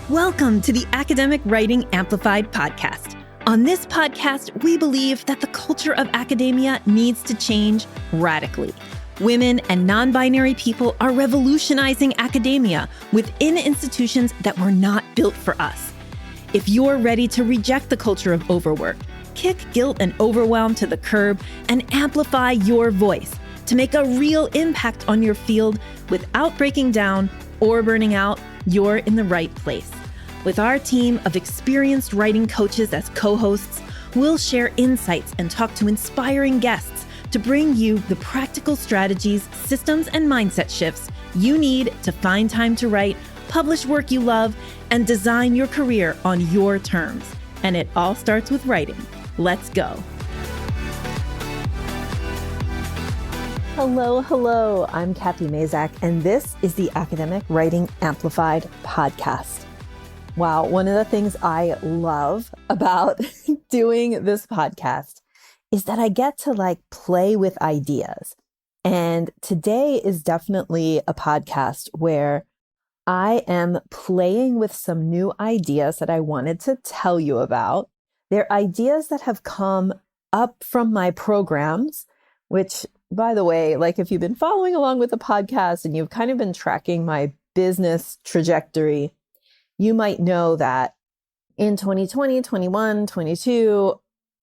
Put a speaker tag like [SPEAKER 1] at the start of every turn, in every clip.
[SPEAKER 1] Welcome to the Academic Writing Amplified podcast. On this podcast, we believe that the culture of academia needs to change radically. Women and non-binary people are revolutionizing academia within institutions that were not built for us. If you're ready to reject the culture of overwork, kick guilt and overwhelm to the curb, and amplify your voice to make a real impact on your field without breaking down or burning out, you're in the right place. With our team of experienced writing coaches as co-hosts, we'll share insights and talk to inspiring guests to bring you the practical strategies, systems, and mindset shifts you need to find time to write, publish work you love, and design your career on your terms. And it all starts with writing. Let's go. Hello. I'm Kathy Mazak, and this is the Academic Writing Amplified podcast. Wow, one of the things I love about doing this podcast is that I get to play with ideas. And today is definitely a podcast where I am playing with some new ideas that I wanted to tell you about. They're ideas that have come up from my programs, which, by the way, if you've been following along with the podcast and you've kind of been tracking my business trajectory, you might know that in 2020, 21, 22,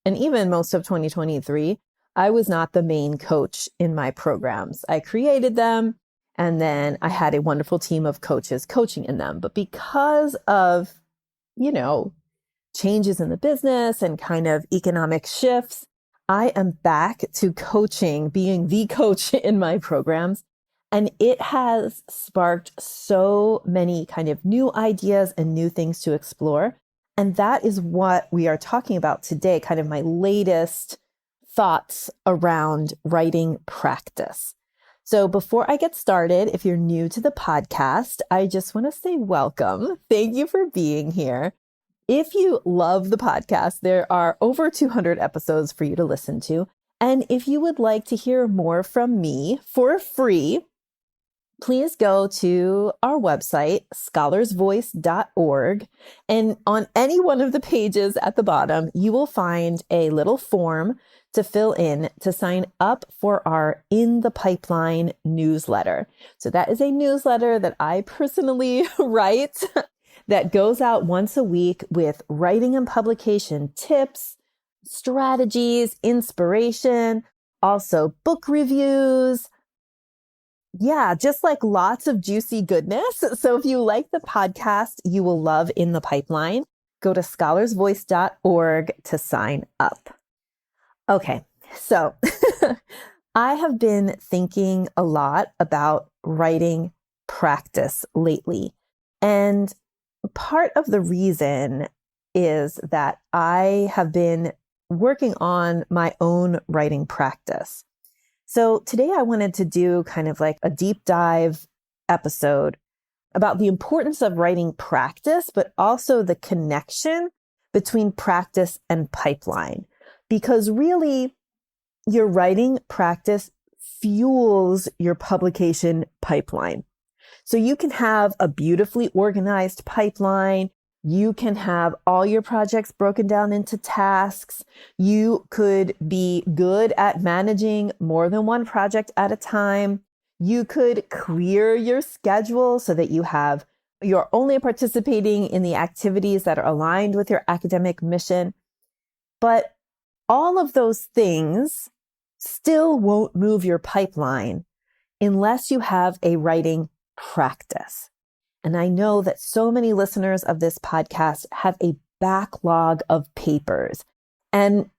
[SPEAKER 1] and even most of 2023, I was not the main coach in my programs. I created them, and then I had a wonderful team of coaches coaching in them. But because of, changes in the business and kind of economic shifts, I am back to coaching, being the coach in my programs. And it has sparked so many kind of new ideas and new things to explore. And that is what we are talking about today, kind of my latest thoughts around writing practice. So before I get started, if you're new to the podcast, I just want to say welcome. Thank you for being here. If you love the podcast, there are over 200 episodes for you to listen to. And if you would like to hear more from me for free, please go to our website, scholarsvoice.org. And on any one of the pages at the bottom, you will find a little form to fill in to sign up for our In the Pipeline newsletter. So that is a newsletter that I personally write that goes out once a week with writing and publication tips, strategies, inspiration, also book reviews. Yeah, just lots of juicy goodness. So if you like the podcast, you will love In the Pipeline. Go to scholarsvoice.org to sign up. Okay, so I have been thinking a lot about writing practice lately. And part of the reason is that I have been working on my own writing practice. So today I wanted to do kind of a deep dive episode about the importance of writing practice, but also the connection between practice and pipeline. Because really, your writing practice fuels your publication pipeline. So you can have a beautifully organized pipeline. You can have all your projects broken down into tasks. You could be good at managing more than one project at a time. You could clear your schedule so that you're only participating in the activities that are aligned with your academic mission. But all of those things still won't move your pipeline unless you have a writing practice. And I know that so many listeners of this podcast have a backlog of papers. And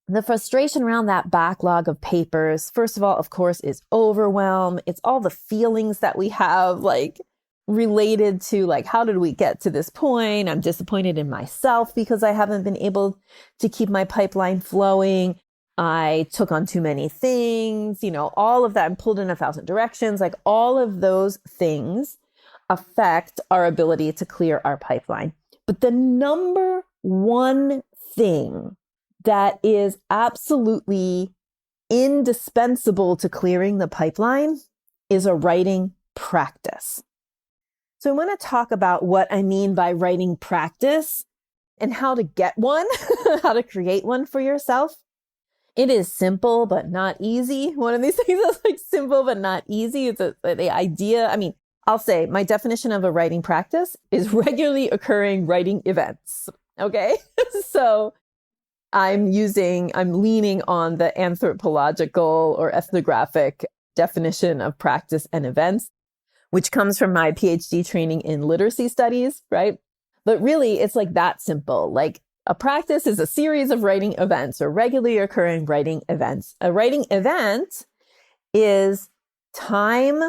[SPEAKER 1] the frustration around that backlog of papers, first of all, of course, is overwhelm. It's all the feelings that we have, related to how did we get to this point? I'm disappointed in myself because I haven't been able to keep my pipeline flowing. I took on too many things, all of that. I'm pulled in 1,000 directions. All of those things affect our ability to clear our pipeline. But the number one thing that is absolutely indispensable to clearing the pipeline is a writing practice. So I want to talk about what I mean by writing practice and how to get one, how to create one for yourself. It is simple, but not easy. One of these things that's like simple, but not easy. It's the idea. I mean, I'll say my definition of a writing practice is regularly occurring writing events. Okay. So I'm leaning on the anthropological or ethnographic definition of practice and events, which comes from my PhD training in literacy studies, right? But really, it's like that simple. Like a practice is a series of writing events or regularly occurring writing events. A writing event is time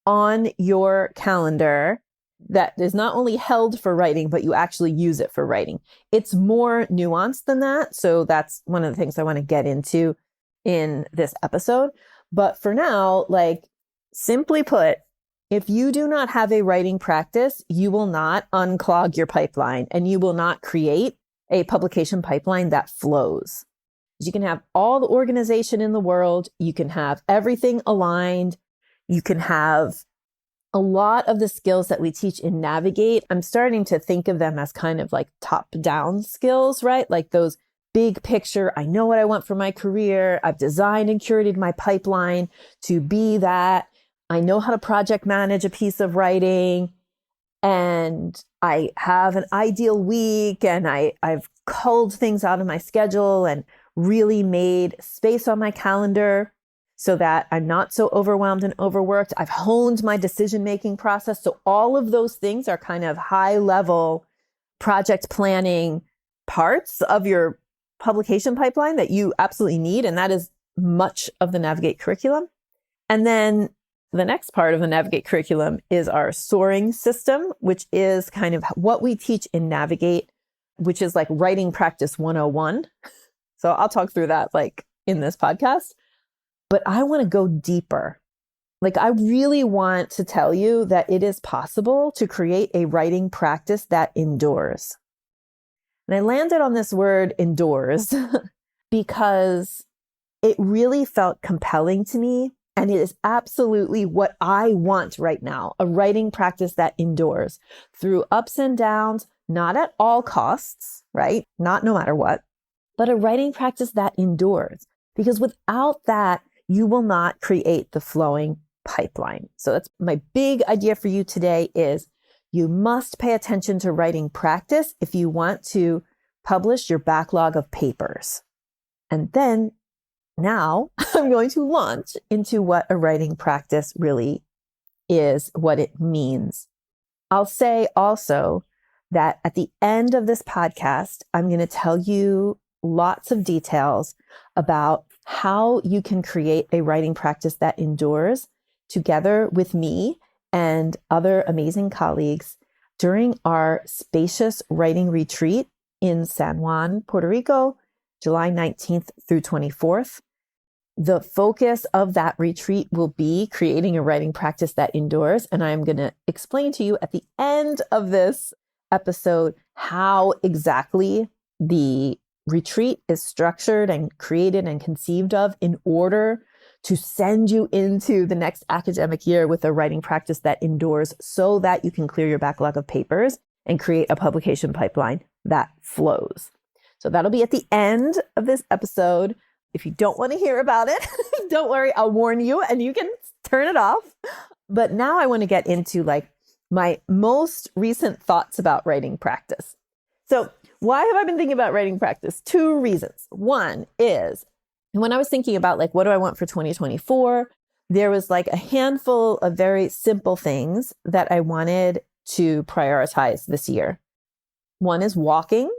[SPEAKER 1] on your calendar that is not only held for writing, but you actually use it for writing. It's more nuanced than that. So that's one of the things I want to get into in this episode. But for now, like simply put, if you do not have a writing practice, you will not unclog your pipeline and you will not create a publication pipeline that flows. You can have all the organization in the world. You can have everything aligned. You can have a lot of the skills that we teach in Navigate. I'm starting to think of them as kind of like top-down skills, right? Like those big picture, I know what I want for my career. I've designed and curated my pipeline to be that. I know how to project manage a piece of writing, and I have an ideal week, and I've culled things out of my schedule and really made space on my calendar so that I'm not so overwhelmed and overworked. I've honed my decision-making process. So all of those things are kind of high-level project planning parts of your publication pipeline that you absolutely need. And that is much of the Navigate curriculum. And then the next part of the Navigate curriculum is our soaring system, which is kind of what we teach in Navigate, which is like writing practice 101. So I'll talk through that like in this podcast. But I want to go deeper. Like I really want to tell you that it is possible to create a writing practice that endures. And I landed on this word endures because it really felt compelling to me. And it is absolutely what I want right now, a writing practice that endures through ups and downs, not at all costs, right? Not no matter what, but a writing practice that endures. Because without that, you will not create the flowing pipeline. So that's my big idea for you today is you must pay attention to writing practice if you want to publish your backlog of papers. And then now I'm going to launch into what a writing practice really is, what it means. I'll say also that at the end of this podcast, I'm going to tell you lots of details about how you can create a writing practice that endures together with me and other amazing colleagues during our Spacious Writing Retreat in San Juan, Puerto Rico, July 19th through 24th. The focus of that retreat will be creating a writing practice that endures. And I'm going to explain to you at the end of this episode how exactly the retreat is structured and created and conceived of in order to send you into the next academic year with a writing practice that endures so that you can clear your backlog of papers and create a publication pipeline that flows. So that'll be at the end of this episode. If you don't want to hear about it, don't worry, I'll warn you and you can turn it off. But now I want to get into like my most recent thoughts about writing practice. So why have I been thinking about writing practice? 2 reasons. One is when I was thinking about like, what do I want for 2024? There was like a handful of very simple things that I wanted to prioritize this year. One is walking.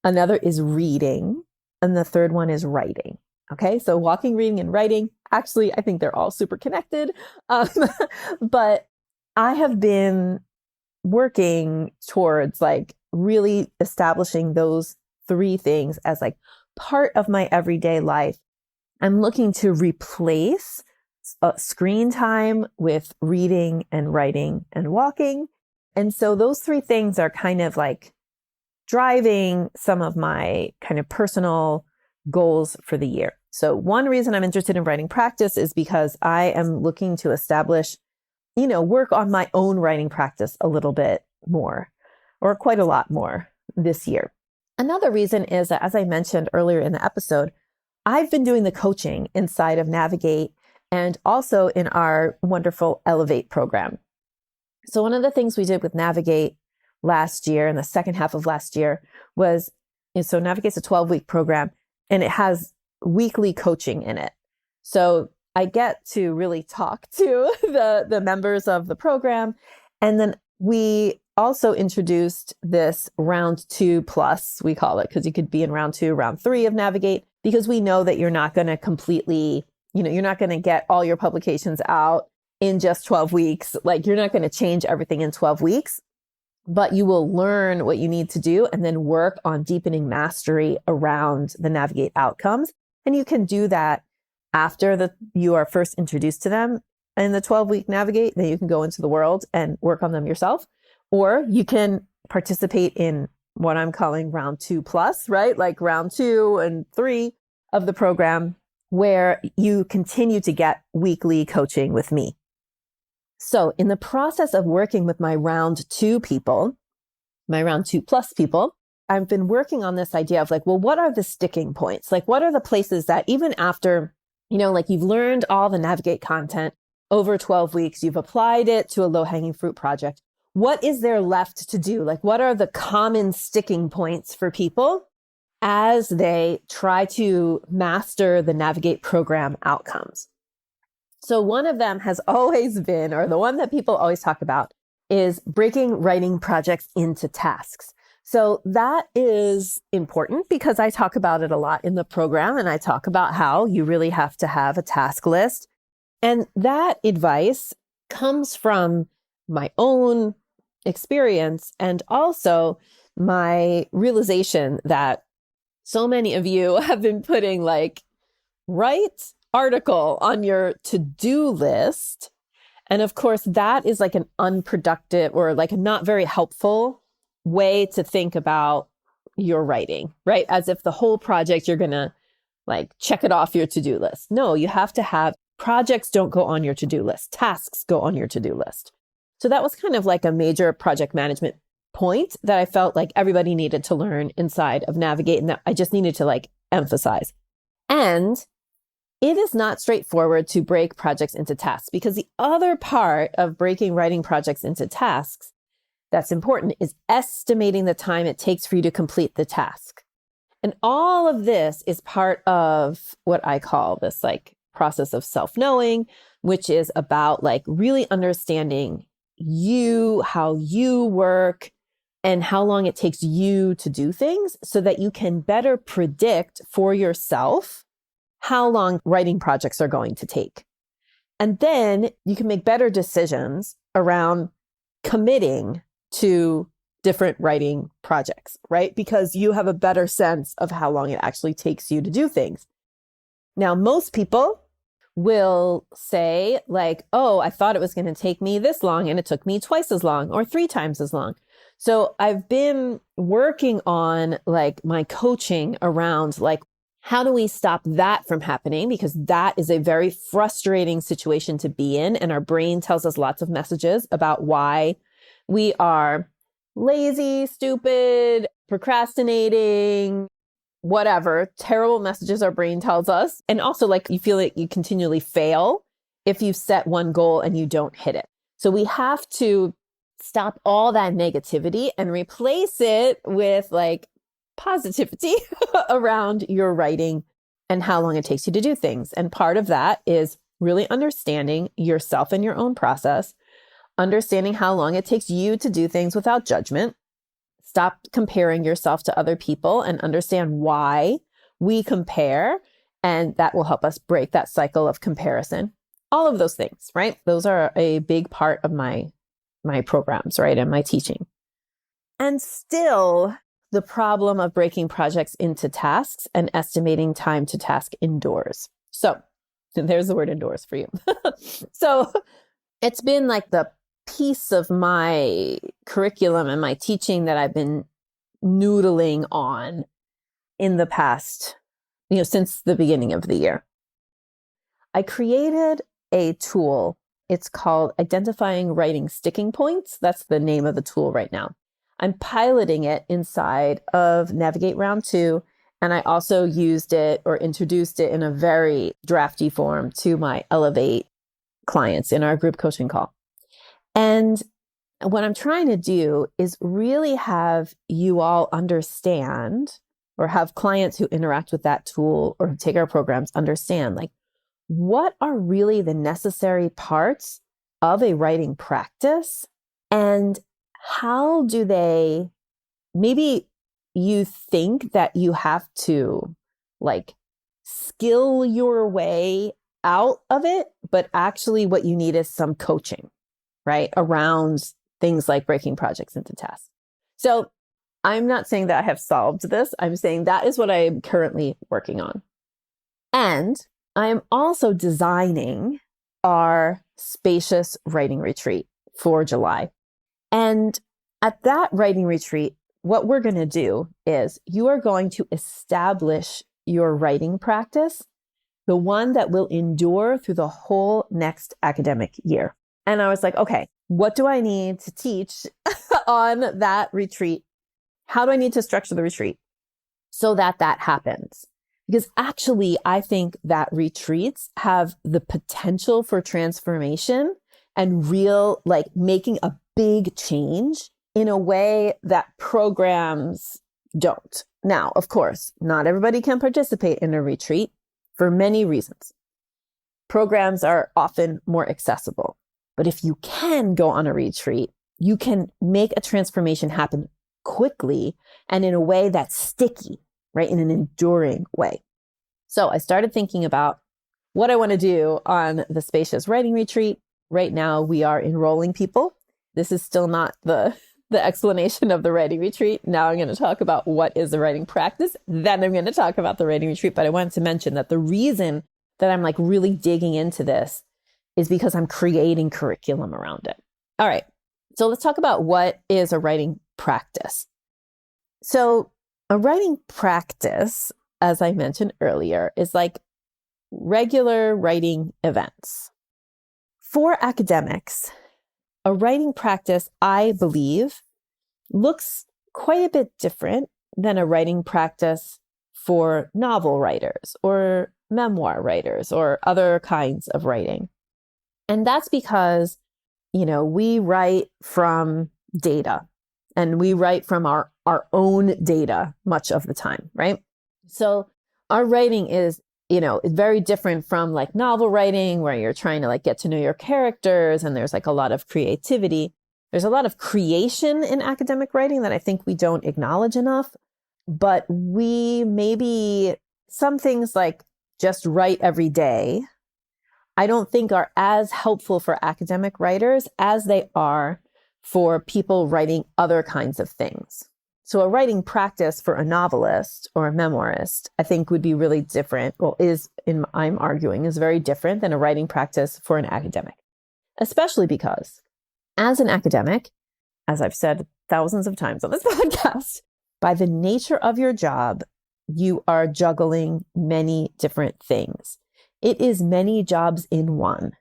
[SPEAKER 1] Another is reading. And the third one is writing. Okay. So walking, reading, and writing, actually, I think they're all super connected. But I have been working towards like really establishing those 3 things as like part of my everyday life. I'm looking to replace screen time with reading and writing and walking. And so those 3 things are kind of like driving some of my kind of personal goals for the year. So one reason I'm interested in writing practice is because I am looking to establish work on my own writing practice a little bit more, or quite a lot more this year. Another reason is that, as I mentioned earlier in the episode, I've been doing the coaching inside of Navigate and also in our wonderful Elevate program. So one of the things we did with Navigate last year, in the second half of last year, was, so Navigate's a 12-week program and it has weekly coaching in it. So I get to really talk to the members of the program. And then we also introduced this round 2+, we call it, because you could be in round 2, round 3 of Navigate, because we know that you're not going to completely, you're not going to get all your publications out in just 12 weeks. Like, you're not going to change everything in 12 weeks, but you will learn what you need to do and then work on deepening mastery around the Navigate outcomes. And you can do that after you are first introduced to them in the 12-week Navigate. Then you can go into the world and work on them yourself. Or you can participate in what I'm calling round 2+, right? Like round 2 and 3 of the program, where you continue to get weekly coaching with me. So in the process of working with my round 2 people, my round 2+ people, I've been working on this idea of like, well, what are the sticking points? Like, what are the places that even after, like you've learned all the Navigate content over 12 weeks, you've applied it to a low-hanging fruit project. What is there left to do? Like, what are the common sticking points for people as they try to master the Navigate program outcomes? So one of them has always been, or the one that people always talk about, is breaking writing projects into tasks. So that is important because I talk about it a lot in the program, and I talk about how you really have to have a task list. And that advice comes from my own experience and also my realization that so many of you have been putting like, write article on your to-do list. And of course, that is like an unproductive or like a not very helpful way to think about your writing, right? As if the whole project, you're going to like check it off your to-do list. No, you have to have projects don't go on your to-do list. Tasks go on your to-do list. So that was kind of like a major project management point that I felt like everybody needed to learn inside of Navigate, and that I just needed to like emphasize. And it is not straightforward to break projects into tasks, because the other part of breaking writing projects into tasks that's important is estimating the time it takes for you to complete the task. And all of this is part of what I call this like process of self-knowing, which is about like really understanding you, how you work, and how long it takes you to do things so that you can better predict for yourself how long writing projects are going to take. And then you can make better decisions around committing to different writing projects, right? Because you have a better sense of how long it actually takes you to do things. Now, most people will say like, oh, I thought it was going to take me this long and it took me twice as long or 3 times as long. So I've been working on like my coaching around like, how do we stop that from happening? Because that is a very frustrating situation to be in. And our brain tells us lots of messages about why we are lazy, stupid, procrastinating, whatever terrible messages our brain tells us. And also like you feel like you continually fail if you set one goal and you don't hit it. So we have to stop all that negativity and replace it with like positivity around your writing and how long it takes you to do things. And part of that is really understanding yourself and your own process, understanding how long it takes you to do things without judgment. Stop comparing yourself to other people and understand why we compare. And that will help us break that cycle of comparison. All of those things, right? Those are a big part of my programs, right? And my teaching. And still, the problem of breaking projects into tasks and estimating time to task indoors. So there's the word indoors for you. So it's been like the piece of my curriculum and my teaching that I've been noodling on in the past, since the beginning of the year. I created a tool It's called Identifying Writing Sticking Points. That's the name of the tool right now. I'm piloting it inside of Navigate Round 2. And I also used it or introduced it in a very drafty form to my Elevate clients in our group coaching call. And what I'm trying to do is really have you all understand, or have clients who interact with that tool or who take our programs understand, like, what are really the necessary parts of a writing practice, and how do they, maybe you think that you have to like skill your way out of it, but actually what you need is some coaching, right? Around things like breaking projects into tasks. So I'm not saying that I have solved this. I'm saying that is what I am currently working on. And I am also designing our Spacious Writing Retreat for July. And at that writing retreat, what we're going to do is you are going to establish your writing practice, the one that will endure through the whole next academic year. And I was like, okay, what do I need to teach on that retreat? How do I need to structure the retreat so that that happens? Because actually, I think that retreats have the potential for transformation and real, like, making a big change in a way that programs don't. Now, of course, not everybody can participate in a retreat for many reasons. Programs are often more accessible. But if you can go on a retreat, you can make a transformation happen quickly and in a way that's sticky, right? In an enduring way. So I started thinking about what I want to do on the Spacious Writing Retreat. Right now, we are enrolling people. This is still not the explanation of the writing retreat. Now I'm going to talk about what is the writing practice. Then I'm going to talk about the writing retreat. But I wanted to mention that the reason that I'm like really digging into this is because I'm creating curriculum around it. All right. So let's talk about what is a writing practice. So a writing practice, as I mentioned earlier, is like regular writing events. For academics, a writing practice, I believe, looks quite a bit different than a writing practice for novel writers or memoir writers or other kinds of writing. And that's because, we write from data and we write from our own data much of the time, right? So our writing is, very different from like novel writing where you're trying to like get to know your characters and there's like a lot of creativity. There's a lot of creation in academic writing that I think we don't acknowledge enough, but we maybe some things like just write every day, I don't think are as helpful for academic writers as they are for people writing other kinds of things. So a writing practice for a novelist or a memoirist, I think would be really different. Well, I'm arguing is very different than a writing practice for an academic, especially because as an academic, as I've said thousands of times on this podcast, by the nature of your job, you are juggling many different things. It is many jobs in one.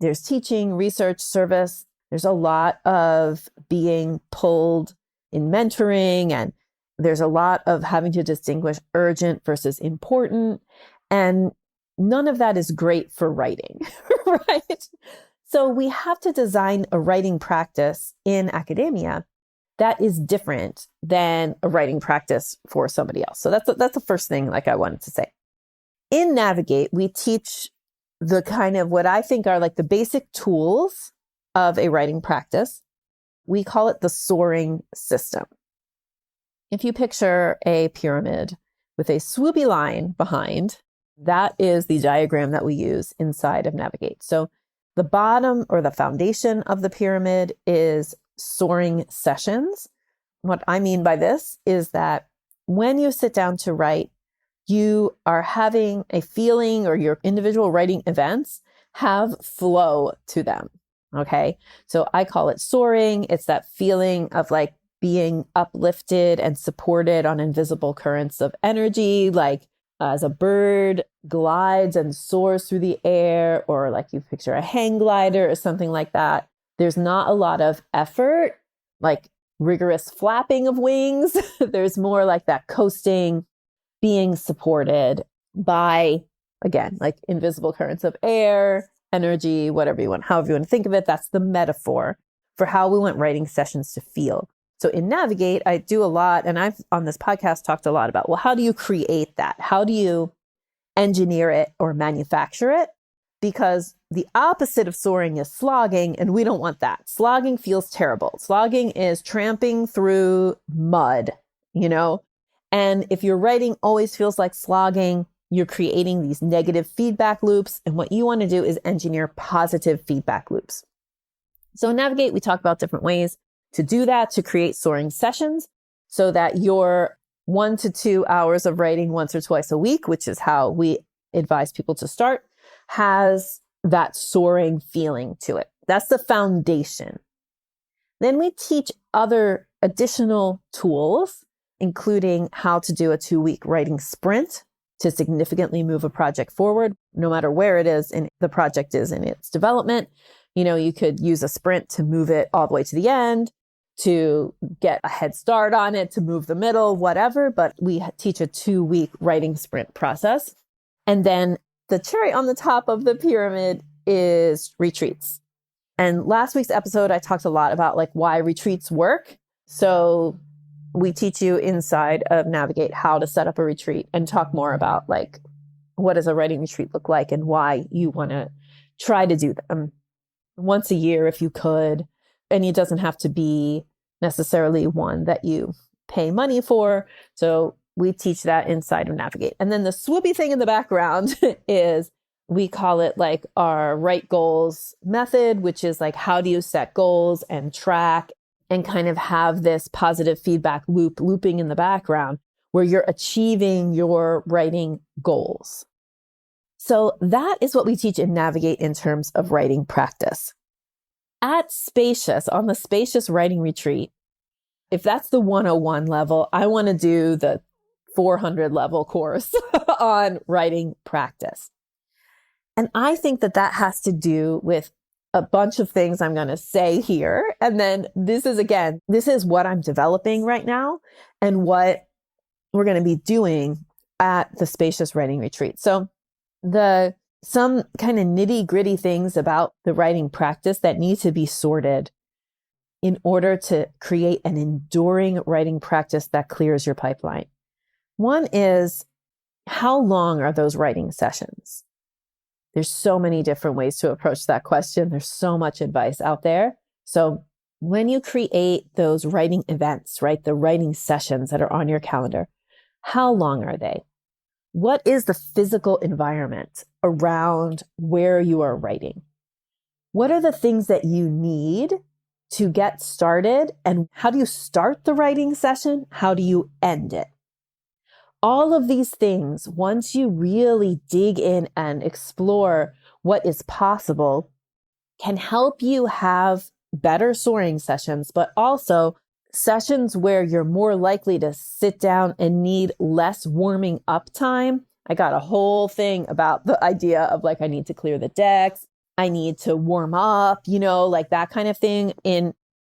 [SPEAKER 1] There's teaching, research, service. There's a lot of being pulled in mentoring, and there's a lot of having to distinguish urgent versus important. And none of that is great for writing, right? So we have to design a writing practice in academia that is different than a writing practice for somebody else. So that's the first thing like I wanted to say. In Navigate, we teach the kind of what I think are like the basic tools of a writing practice. We call it the soaring system. If you picture a pyramid with a swoopy line behind, that is the diagram that we use inside of Navigate. So the bottom or the foundation of the pyramid is soaring sessions. What I mean by this is that when you sit down to write, you are having a feeling, or your individual writing events have flow to them. Okay. So I call it soaring. It's that feeling of like being uplifted and supported on invisible currents of energy, like as a bird glides and soars through the air, or like you picture a hang glider or something like that, there's not a lot of effort, like rigorous flapping of wings. There's more like that coasting, being supported by, again, like invisible currents of air, energy, whatever you want, however you want to think of it. That's the metaphor for how we want writing sessions to feel. So in Navigate, I do a lot, and I've on this podcast talked a lot about, well, how do you create that? How do you engineer it or manufacture it? Because the opposite of soaring is slogging, and we don't want that. Slogging feels terrible. Slogging is tramping through mud, And if your writing always feels like slogging, you're creating these negative feedback loops. And what you want to do is engineer positive feedback loops. So in Navigate, we talk about different ways to do that, to create soaring sessions so that your 1 to 2 hours of writing once or twice a week, which is how we advise people to start, has that soaring feeling to it. That's the foundation. Then we teach other additional tools, including how to do a 2-week writing sprint to significantly move a project forward, no matter where it is and the project is in its development. You could use a sprint to move it all the way to the end, to get a head start on it, to move the middle, whatever. But we teach a 2-week writing sprint process. And then the cherry on the top of the pyramid is retreats. And last week's episode, I talked a lot about like why retreats work. So we teach you inside of Navigate how to set up a retreat and talk more about like, what does a writing retreat look like and why you want to try to do them once a year if you could. And it doesn't have to be necessarily one that you pay money for. So we teach that inside of Navigate. And then the swoopy thing in the background is, we call it like our write goals method, which is like, how do you set goals and track and kind of have this positive feedback looping in the background where you're achieving your writing goals. So that is what we teach in Navigate in terms of writing practice. At Spacious, on the Spacious Writing Retreat, if that's the 101 level, I want to do the 400 level course on writing practice. And I think that that has to do with a bunch of things I'm going to say here. And then this is what I'm developing right now and what we're going to be doing at the Spacious Writing Retreat. So some kind of nitty gritty things about the writing practice that need to be sorted in order to create an enduring writing practice that clears your pipeline. One is, how long are those writing sessions? There's so many different ways to approach that question. There's so much advice out there. So when you create those writing events, right, the writing sessions that are on your calendar, how long are they? What is the physical environment around where you are writing? What are the things that you need to get started? And how do you start the writing session? How do you end it? All of these things, once you really dig in and explore what is possible, can help you have better soaring sessions, but also sessions where you're more likely to sit down and need less warming up time. I got a whole thing about the idea of like, I need to clear the decks. I need to warm up, like that kind of thing.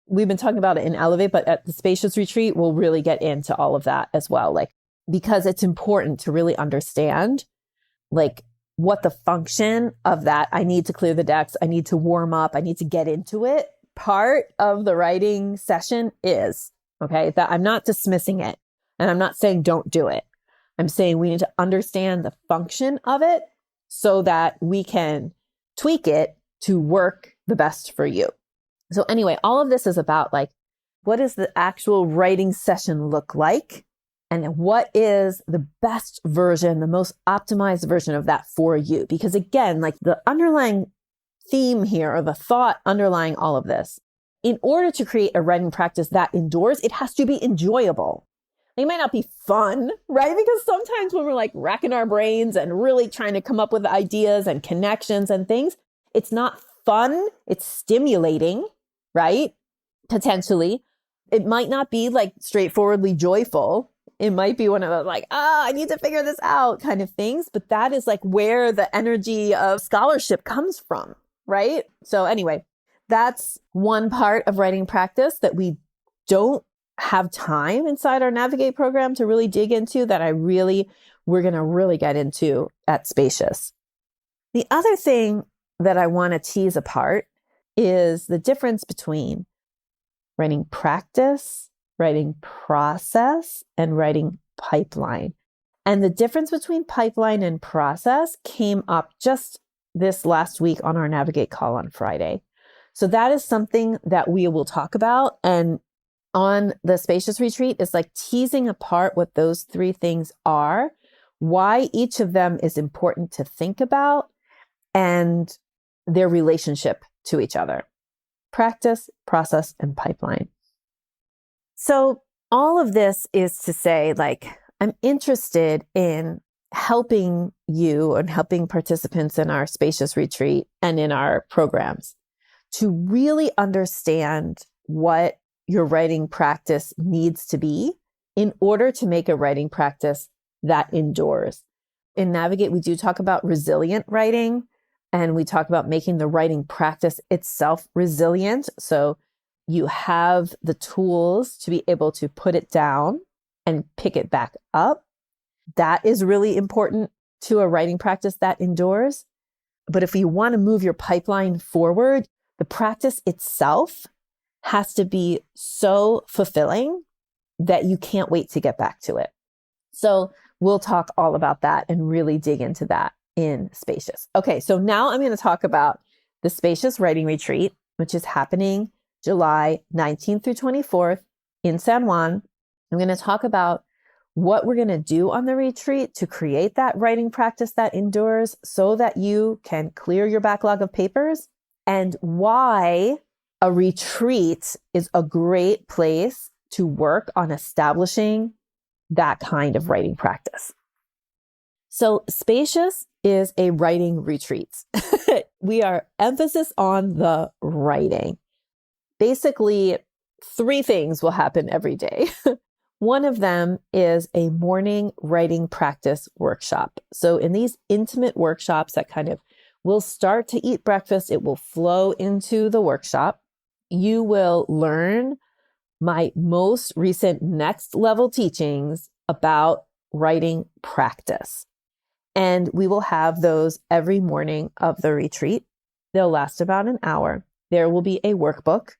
[SPEAKER 1] We've been talking about it in Elevate, but at the Spacious Retreat, we'll really get into all of that as well. Like, because it's important to really understand like what the function of that, I need to clear the decks, I need to warm up, I need to get into it, part of the writing session is, okay? That I'm not dismissing it. And I'm not saying don't do it. I'm saying we need to understand the function of it so that we can tweak it to work the best for you. So anyway, all of this is about like, what does the actual writing session look like? And what is the best version, the most optimized version of that for you? Because again, like the underlying theme here, or the thought underlying all of this, in order to create a writing practice that endures, it has to be enjoyable. It might not be fun, right? Because sometimes when we're like racking our brains and really trying to come up with ideas and connections and things, it's not fun. It's stimulating, right? Potentially. It might not be like straightforwardly joyful. It might be one of those like, I need to figure this out kind of things. But that is like where the energy of scholarship comes from, right? So anyway, that's one part of writing practice that we don't have time inside our Navigate program to really dig into that we're going to really get into at Spacious. The other thing that I want to tease apart is the difference between writing practice, writing process, and writing pipeline. And the difference between pipeline and process came up just this last week on our Navigate call on Friday. So that is something that we will talk about. And on the Spacious Retreat is like teasing apart what those three things are, why each of them is important to think about, and their relationship to each other. Practice, process, and pipeline. So all of this is to say, like, I'm interested in helping you and helping participants in our Spacious Retreat and in our programs to really understand what your writing practice needs to be in order to make a writing practice that endures. In Navigate, we do talk about resilient writing, and we talk about making the writing practice itself resilient. So you have the tools to be able to put it down and pick it back up. That is really important to a writing practice that endures. But if you want to move your pipeline forward, the practice itself has to be so fulfilling that you can't wait to get back to it. So we'll talk all about that and really dig into that in Spacious. Okay, so now I'm going to talk about the Spacious Writing Retreat, which is happening July 19th through 24th in San Juan. I'm going to talk about what we're going to do on the retreat to create that writing practice that endures so that you can clear your backlog of papers, and why a retreat is a great place to work on establishing that kind of writing practice. So Spacious is a writing retreat. We are emphasis on the writing. Basically, three things will happen every day. One of them is a morning writing practice workshop. So in these intimate workshops that kind of will start to eat breakfast, it will flow into the workshop. You will learn my most recent next level teachings about writing practice. And we will have those every morning of the retreat. They'll last about an hour. There will be a workbook.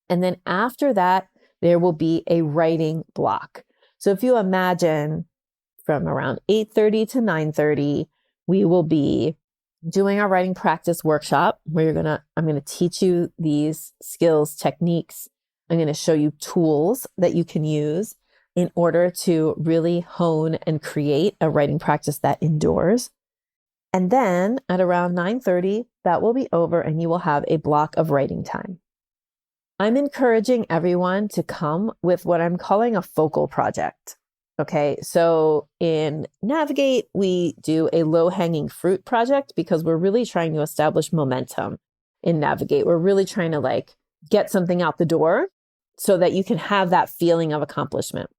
[SPEAKER 1] And then after that, there will be a writing block. So if you imagine from around 8:30 to 9:30, we will be doing our writing practice workshop where I'm going to teach you these skills, techniques. I'm going to show you tools that you can use in order to really hone and create a writing practice that endures. And then at around 9:30, that will be over and you will have a block of writing time. I'm encouraging everyone to come with what I'm calling a focal project. Okay, so in Navigate, we do a low-hanging fruit project because we're really trying to establish momentum in Navigate. We're really trying to get something out the door so that you can have that feeling of accomplishment.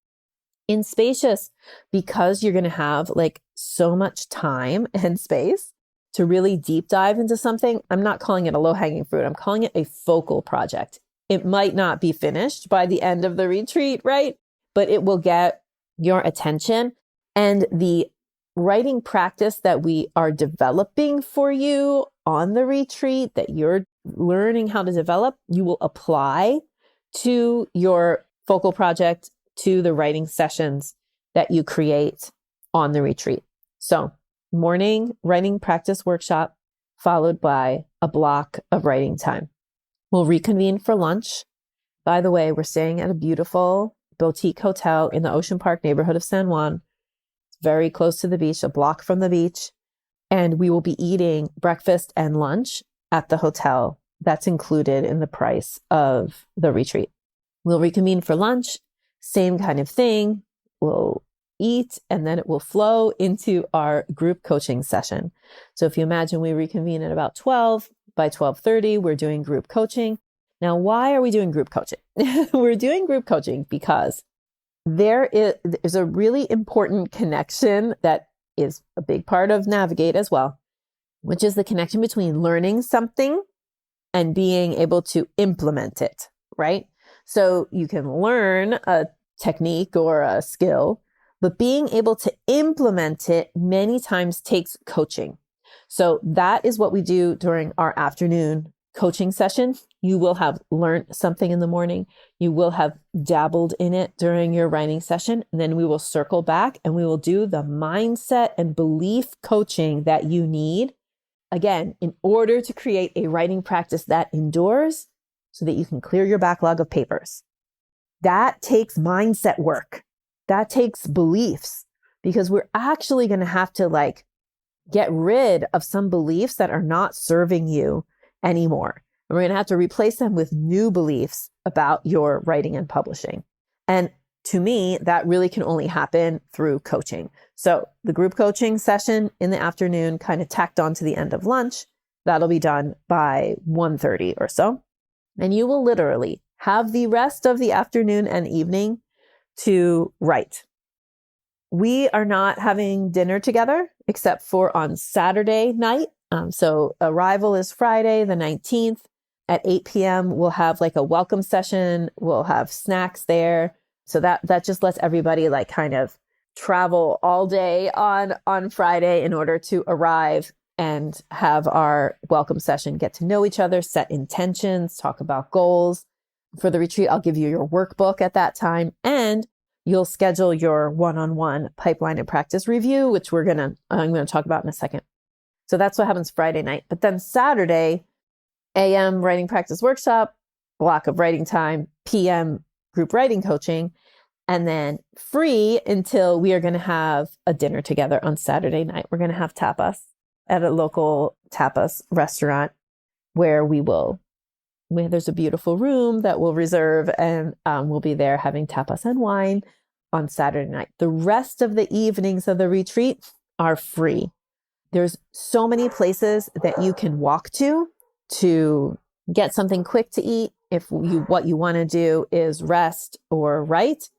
[SPEAKER 1] In Spacious, because you're going to have so much time and space to really deep dive into something, I'm not calling it a low-hanging fruit. I'm calling it a focal project. It might not be finished by the end of the retreat, right? But it will get your attention, and the writing practice that we are developing for you on the retreat that you're learning how to develop, you will apply to your focal project, to the writing sessions that you create on the retreat. So morning writing practice workshop followed by a block of writing time. We'll reconvene for lunch. By the way, we're staying at a beautiful boutique hotel in the Ocean Park neighborhood of San Juan. It's very close to the beach, a block from the beach. And we will be eating breakfast and lunch at the hotel. That's included in the price of the retreat. We'll reconvene for lunch, same kind of thing. We'll eat, and then it will flow into our group coaching session. So if you imagine we reconvene at about 12, by 12:30, we're doing group coaching. Now, why are we doing group coaching? We're doing group coaching because there's a really important connection that is a big part of Navigate as well, which is the connection between learning something and being able to implement it, right? So you can learn a technique or a skill, but being able to implement it many times takes coaching. So that is what we do during our afternoon coaching session. You will have learned something in the morning. You will have dabbled in it during your writing session. And then we will circle back and we will do the mindset and belief coaching that you need, again, in order to create a writing practice that endures so that you can clear your backlog of papers. That takes mindset work. That takes beliefs, because we're actually going to have to get rid of some beliefs that are not serving you anymore. And we're going to have to replace them with new beliefs about your writing and publishing. And to me, that really can only happen through coaching. So the group coaching session in the afternoon, kind of tacked on to the end of lunch, that'll be done by 1:30 or so. And you will literally have the rest of the afternoon and evening to write. We are not having dinner together except for on Saturday night. So arrival is Friday, the 19th at 8 p.m. We'll have a welcome session. We'll have snacks there. So that just lets everybody kind of travel all day on Friday in order to arrive and have our welcome session, get to know each other, set intentions, talk about goals. For the retreat, I'll give you your workbook at that time, and you'll schedule your one-on-one pipeline and practice review, which I'm going to talk about in a second. So that's what happens Friday night. But then Saturday, AM writing practice workshop, block of writing time, PM group writing coaching, and then free until we are going to have a dinner together on Saturday night. We're going to have tapas at a local tapas restaurant where there's a beautiful room that we'll reserve, and we'll be there having tapas and wine on Saturday night. The rest of the evenings of the retreat are free. There's so many places that you can walk to get something quick to eat if what you want to do is rest or write.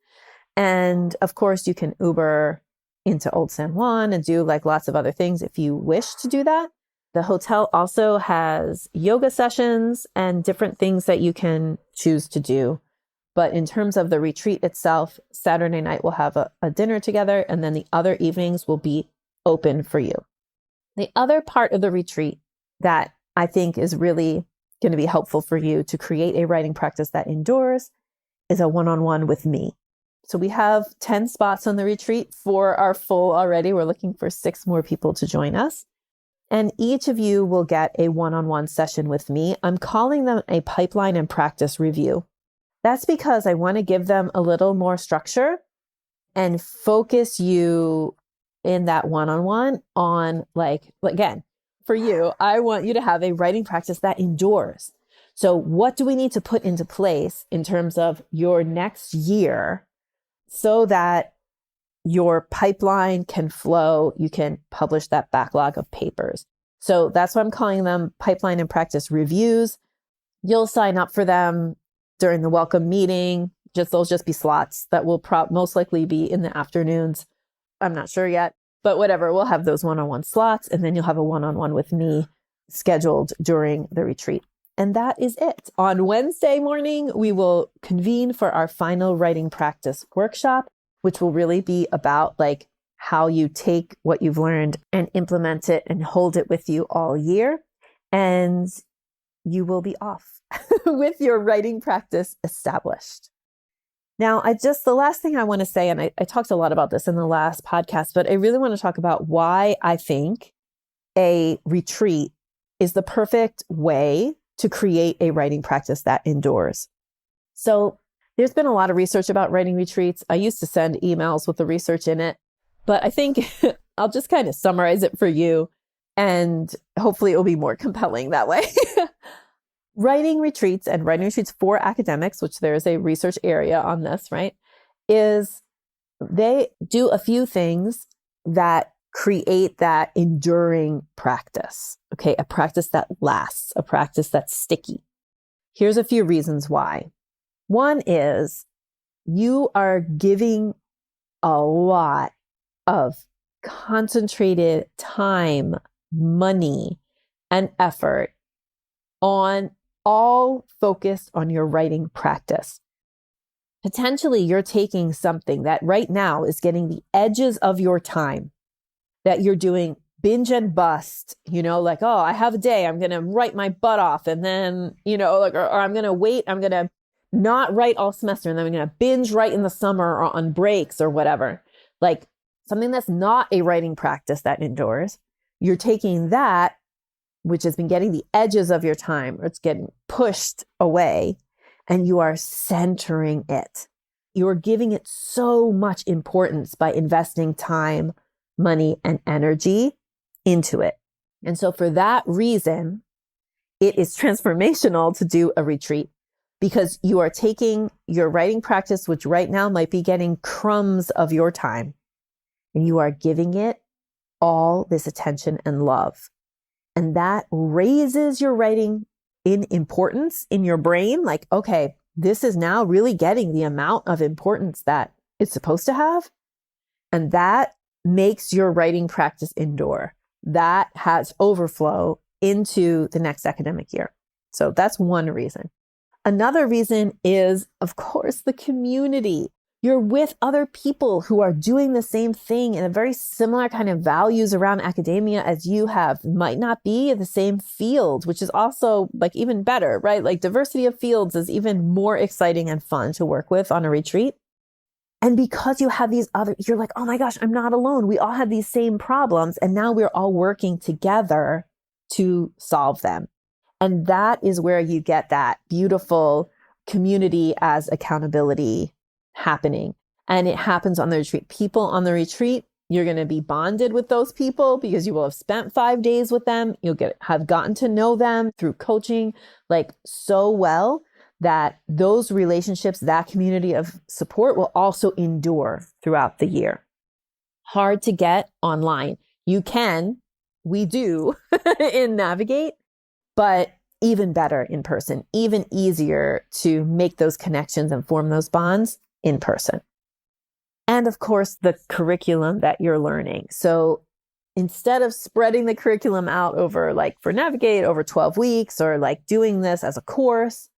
[SPEAKER 1] And of course, you can Uber into Old San Juan and do lots of other things if you wish to do that. The hotel also has yoga sessions and different things that you can choose to do. But in terms of the retreat itself, Saturday night we'll have a dinner together, and then the other evenings will be open for you. The other part of the retreat that I think is really going to be helpful for you to create a writing practice that endures is a one-on-one with me. So we have 10 spots on the retreat. 4 are full already. We're looking for 6 more people to join us. And each of you will get a one-on-one session with me. I'm calling them a pipeline and practice review. That's because I want to give them a little more structure and focus you in that one-on-one on again, for you, I want you to have a writing practice that endures. So what do we need to put into place in terms of your next year so that your pipeline can flow, you can publish that backlog of papers? So that's why I'm calling them pipeline and practice reviews. You'll sign up for them during the welcome meeting. They'll just be slots that will most likely be in the afternoons. I'm not sure yet, but whatever. We'll have those one-on-one slots, and then you'll have a one-on-one with me scheduled during the retreat. And that is it. On Wednesday morning, we will convene for our final writing practice workshop, which will really be about how you take what you've learned and implement it and hold it with you all year. And you will be off with your writing practice established. Now, the last thing I want to say, and I talked a lot about this in the last podcast, but I really want to talk about why I think a retreat is the perfect way to create a writing practice that endures. So there's been a lot of research about writing retreats. I used to send emails with the research in it, but I think I'll just kind of summarize it for you, and hopefully it will be more compelling that way. Writing retreats and writing retreats for academics, which there is a research area on this, right, is they do a few things that create that enduring practice. Okay, a practice that lasts, a practice that's sticky. Here's a few reasons why. One is you are giving a lot of concentrated time, money, and effort on all focused on your writing practice. Potentially, you're taking something that right now is getting the edges of your time, that you're doing binge and bust, like, oh, I have a day, I'm going to write my butt off. And then, or I'm going to wait, I'm going to not write all semester. And then I'm going to binge write in the summer or on breaks or whatever. Like something that's not a writing practice that endures. You're taking that, which has been getting the edges of your time, or it's getting pushed away, and you are centering it. You are giving it so much importance by investing time, money, and energy into it. And so for that reason, it is transformational to do a retreat, because you are taking your writing practice, which right now might be getting crumbs of your time, and you are giving it all this attention and love. And that raises your writing in importance in your brain. Like, okay, this is now really getting the amount of importance that it's supposed to have. And that makes your writing practice endure. That has overflow into the next academic year. So that's one reason. Another reason is, of course, the community. You're with other people who are doing the same thing in a very similar kind of values around academia as you have. Might not be the same field, which is also like even better, right? Like diversity of fields is even more exciting and fun to work with on a retreat. And because you have these other, you're like, oh my gosh, I'm not alone. We all have these same problems. And now we're all working together to solve them. And that is where you get that beautiful community as accountability happening. And it happens on the retreat. People on the retreat, you're going to be bonded with those people because you will have spent 5 days with them. You'll have gotten to know them through coaching like so well that those relationships, that community of support will also endure throughout the year. Hard to get online. We do in Navigate, but even better in person, even easier to make those connections and form those bonds in person. And of course, the curriculum that you're learning. So instead of spreading the curriculum out over for Navigate over 12 weeks or doing this as a course,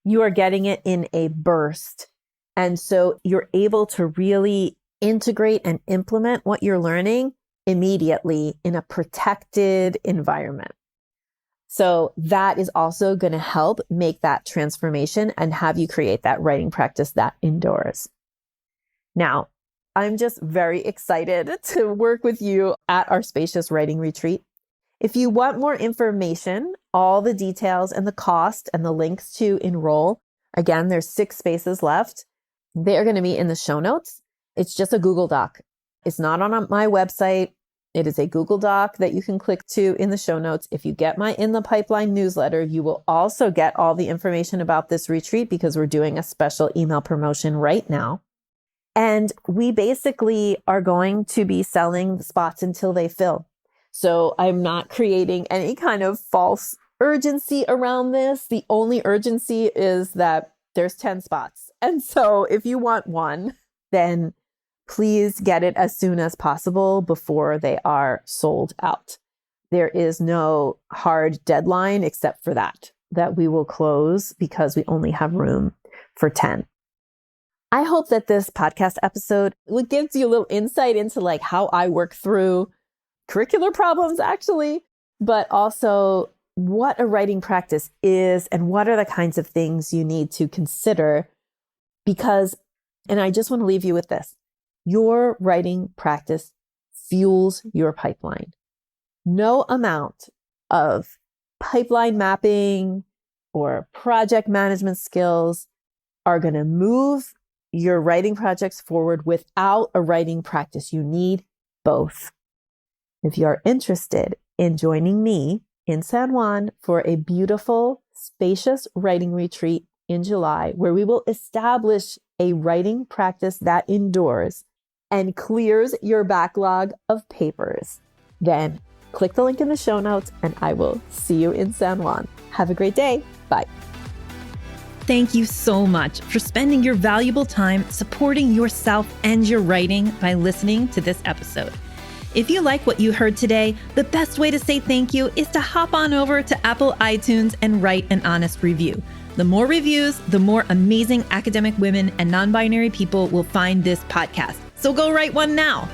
[SPEAKER 1] you are getting it in a burst. And so you're able to really integrate and implement what you're learning immediately in a protected environment. So that is also going to help make that transformation and have you create that writing practice that endures. Now, I'm just very excited to work with you at our Spacious Writing Retreat. If you want more information, all the details and the cost and the links to enroll, again, there's 6 spaces left. They are going to be in the show notes. It's just a Google Doc. It's not on my website. It is a Google Doc that you can click to in the show notes. If you get my In the Pipeline newsletter, you will also get all the information about this retreat because we're doing a special email promotion right now. And we basically are going to be selling the spots until they fill. So I'm not creating any kind of false urgency around this. The only urgency is that there's 10 spots. And so if you want one, then please get it as soon as possible before they are sold out. There is no hard deadline except for that we will close because we only have room for 10. I hope that this podcast episode gives you a little insight into how I work through curricular problems actually, but also what a writing practice is and what are the kinds of things you need to consider because, and I just want to leave you with this, your writing practice fuels your pipeline. No amount of pipeline mapping or project management skills are going to move your writing projects forward without a writing practice. You need both. If you are interested in joining me in San Juan for a beautiful, spacious writing retreat in July, where we will establish a writing practice that endures and clears your backlog of papers, then click the link in the show notes and I will see you in San Juan. Have a great day. Bye. thank you so much for spending your valuable time supporting yourself and your writing by listening to this episode. If you like what you heard today, the best way to say thank you is to hop on over to Apple iTunes and write an honest review. The more reviews, the more amazing academic women and non-binary people will find this podcast. So go write one now.